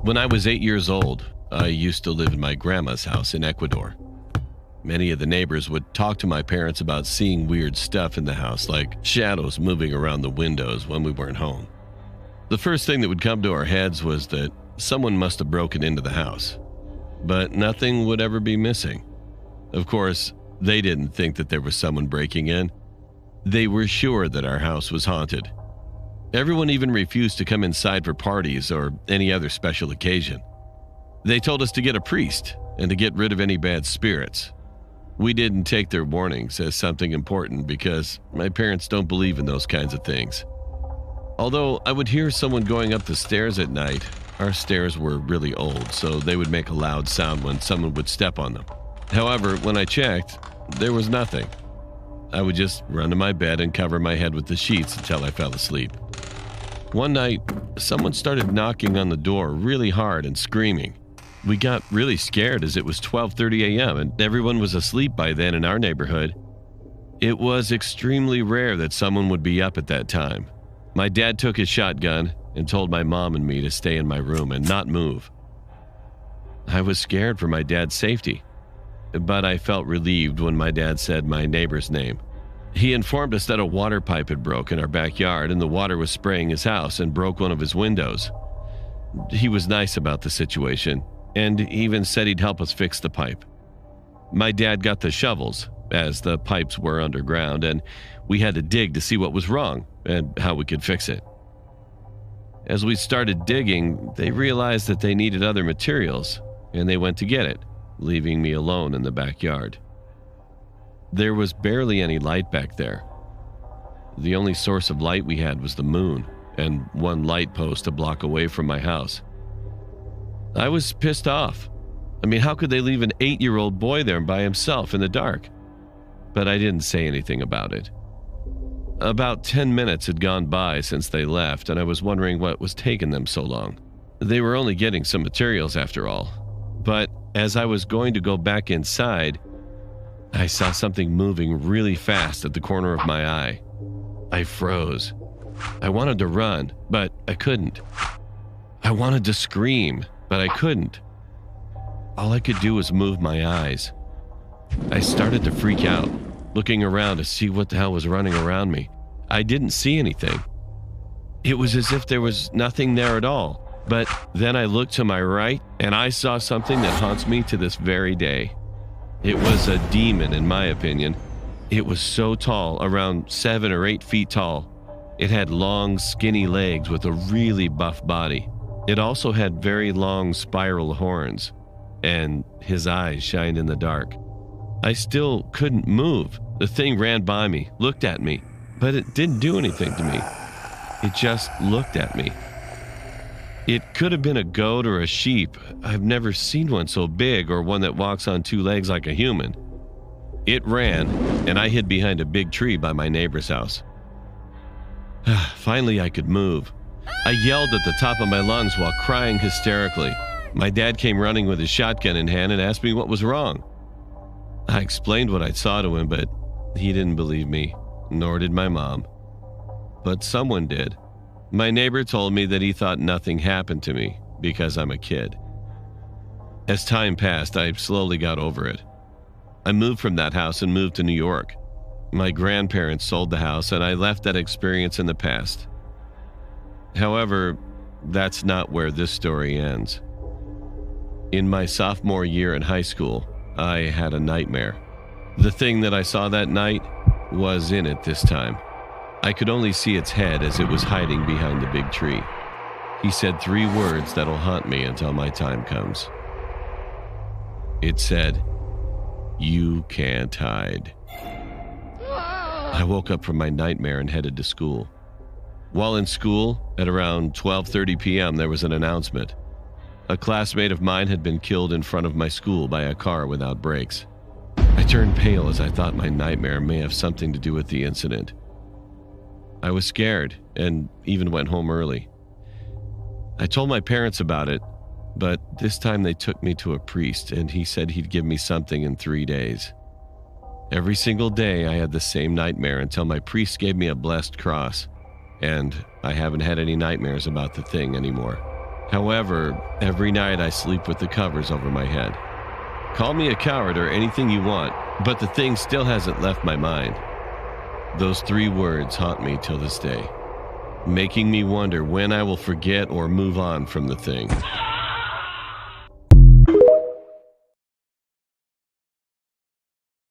When I was 8 years old, I used to live in my grandma's house in Ecuador. Many of the neighbors would talk to my parents about seeing weird stuff in the house, like shadows moving around the windows when we weren't home. The first thing that would come to our heads was that someone must have broken into the house, but nothing would ever be missing. Of course, they didn't think that there was someone breaking in. They were sure that our house was haunted. Everyone even refused to come inside for parties or any other special occasion. They told us to get a priest and to get rid of any bad spirits. We didn't take their warnings as something important because my parents don't believe in those kinds of things. Although I would hear someone going up the stairs at night, our stairs were really old, so they would make a loud sound when someone would step on them. However, when I checked, there was nothing. I would just run to my bed and cover my head with the sheets until I fell asleep. One night, someone started knocking on the door really hard and screaming. We got really scared as it was 12:30 a.m. and everyone was asleep by then in our neighborhood. It was extremely rare that someone would be up at that time. My dad took his shotgun and told my mom and me to stay in my room and not move. I was scared for my dad's safety, but I felt relieved when my dad said my neighbor's name. He informed us that a water pipe had broke in our backyard and the water was spraying his house and broke one of his windows. He was nice about the situation and even said he'd help us fix the pipe. My dad got the shovels, as the pipes were underground, and we had to dig to see what was wrong and how we could fix it. As we started digging, they realized that they needed other materials, and they went to get it, leaving me alone in the backyard. There was barely any light back there. The only source of light we had was the moon and one light post a block away from my house. I was pissed off. I mean, how could they leave an 8-year-old boy there by himself in the dark? But I didn't say anything about it. About 10 minutes had gone by since they left, and I was wondering what was taking them so long. They were only getting some materials after all. But as I was going to go back inside, I saw something moving really fast at the corner of my eye. I froze. I wanted to run, but I couldn't. I wanted to scream, but I couldn't. All I could do was move my eyes. I started to freak out, looking around to see what the hell was running around me. I didn't see anything. It was as if there was nothing there at all. But then I looked to my right, and I saw something that haunts me to this very day. It was a demon, in my opinion. It was so tall, around 7 or 8 feet tall. It had long, skinny legs with a really buff body. It also had very long spiral horns, and his eyes shined in the dark. I still couldn't move. The thing ran by me, looked at me, but it didn't do anything to me. It just looked at me. It could have been a goat or a sheep. I've never seen one so big or one that walks on 2 legs like a human. It ran, and I hid behind a big tree by my neighbor's house. Finally, I could move. I yelled at the top of my lungs while crying hysterically. My dad came running with his shotgun in hand and asked me what was wrong. I explained what I saw to him, but he didn't believe me, nor did my mom. But someone did. My neighbor told me that he thought nothing happened to me because I'm a kid. As time passed, I slowly got over it. I moved from that house and moved to New York. My grandparents sold the house, and I left that experience in the past. However, that's not where this story ends. In my sophomore year in high school, I had a nightmare. The thing that I saw that night was in it this time. I could only see its head as it was hiding behind the big tree. He said 3 words that'll haunt me until my time comes. It said, "You can't hide." I woke up from my nightmare and headed to school. While in school, at around 12:30 p.m., there was an announcement. A classmate of mine had been killed in front of my school by a car without brakes. I turned pale as I thought my nightmare may have something to do with the incident. I was scared and even went home early. I told my parents about it, but this time they took me to a priest and he said he'd give me something in 3 days. Every single day I had the same nightmare until my priest gave me a blessed cross, and I haven't had any nightmares about the thing anymore. However, every night I sleep with the covers over my head. Call me a coward or anything you want, but the thing still hasn't left my mind. Those 3 words haunt me till this day, making me wonder when I will forget or move on from the thing.